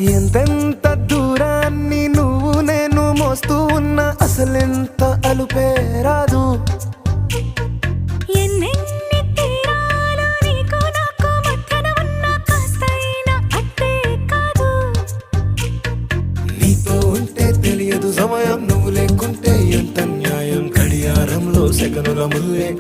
ఎంతెంత దూరాన్ని నువ్వు నేను మోస్తూ ఉన్నా అసలెంత అలుపే రాదు. ఎన్నెన్ని తీరాలు నీకు నాకు మధ్యన ఉన్నా కాస్తైనా అట్టే కాదు. నీతో ఉంటే తెలియదు సమయం, నువ్వు లేకుంటే ఎంత న్యాయం. గడియారంలో సెకనుల ముల్లే